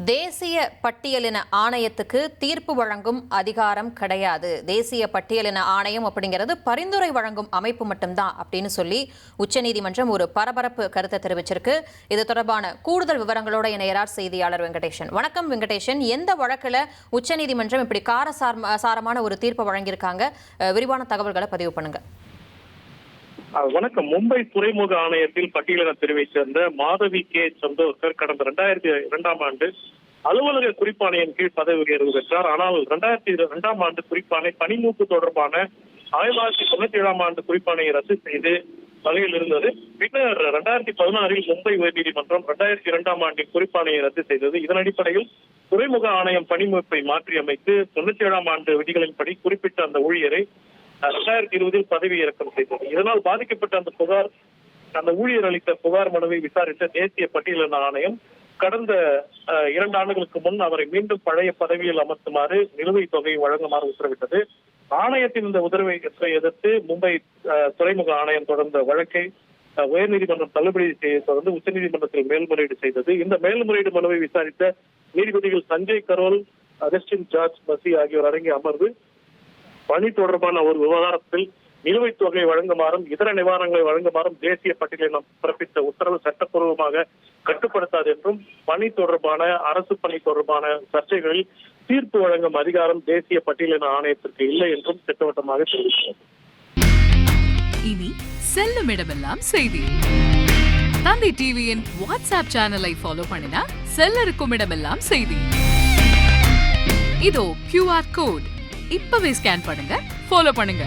தேசிய பட்டியலின ஆணையத்துக்கு தீர்ப்பு வழங்கும் அதிகாரம் கிடையாது. தேசிய பட்டியலின ஆணையம் அப்படிங்கிறது பரிந்துரை வழங்கும் அமைப்பு மட்டும்தான் அப்படின்னு சொல்லி உச்சநீதிமன்றம் ஒரு பரபரப்பு கருத்தை தெரிவிச்சிருக்கு. இது தொடர்பான கூடுதல் விவரங்களோட இணையரார் செய்தியாளர் வெங்கடேஷன். வணக்கம் வெங்கடேஷன், எந்த வழக்குல உச்சநீதிமன்றம் இப்படி காரசாரமான ஒரு தீர்ப்பை வழங்கியிருக்காங்க? விரிவான தகவல்களை பதிவு பண்ணுங்க. வணக்கம். மும்பை துறைமுக ஆணையத்தில் பட்டியலின பிரிவை சேர்ந்த மாதவி கே சந்தோர்கர் கடந்த 2002ஆம் ஆண்டு அலுவலக குறிப்பாணையின் கீழ் பதவி உயர்வு பெற்றார். ஆனால் 2002ஆம் ஆண்டு குறிப்பாணை பணிமூப்பு தொடர்பான 1997ஆம் ஆண்டு குறிப்பாணையை ரத்து செய்து வகையில் இருந்தது. பின்னர் 2016இல் மும்பை உயர்நீதிமன்றம் 2002ஆம் ஆண்டின் குறிப்பாணையை ரத்து செய்தது. இதன் அடிப்படையில் துறைமுக ஆணையம் பணிமூப்பை மாற்றியமைத்து 97ஆம் ஆண்டு விதிகளின்படி குறிப்பிட்ட அந்த ஊழியரை 2020இல் பதவி இறக்கம் செய்தது. இதனால் பாதிக்கப்பட்ட அந்த ஊழியர் அளித்த புகார் மனுவை விசாரித்த தேசிய பட்டியலின ஆணையம் கடந்த 2 ஆண்டுகளுக்கு முன் அவரை மீண்டும் பழைய பதவியில் அமர்த்துமாறு நிலுவைத் தொகையை வழங்குமாறு உத்தரவிட்டது. ஆணையத்தின் இந்த உத்தரவை எதிர்த்து மும்பை துறைமுக ஆணையம் தொடர்ந்த வழக்கை உயர்நீதிமன்றம் தள்ளுபடி செய்ய தொடர்ந்து உச்சநீதிமன்றத்தில் மேல்முறையீடு செய்தது. இந்த மேல்முறையீடு மனுவை விசாரித்த நீதிபதிகள் சஞ்சய் கரோல், அகஸ்டின் ஜார்ஜ் பசி ஆகியோர் அடங்கிய அமர்வு பணி தொடர்பான ஒரு விவகாரத்தில் நிலுவைத் தொகையை வழங்குமாறும் இதர நிவாரணங்களை வழங்குமாறும் தேசிய பட்டியலினம் பிறப்பித்த உத்தரவு சட்டப்பூர்வமாக கட்டுப்படுத்தாது என்றும் பணி தொடர்பான அரசு பணி தொடர்பான சர்ச்சைகளில் தீர்ப்பு வழங்கும் அதிகாரம் தேசிய பட்டியலின ஆணையத்திற்கு இல்லை என்றும் திட்டவட்டமாக தெரிவித்தது. இனி செல்லும் இடமெல்லாம் செய்தி. தந்தை டிவியின் வாட்ஸ்அப் சேனலை ஃபாலோ பண்ணினா செல்ல இருக்கும் இடமெல்லாம் செய்தி. இதோ QR கோட் இப்பவே ஸ்கேன் பண்ணுங்க, ஃபாலோ பண்ணுங்க.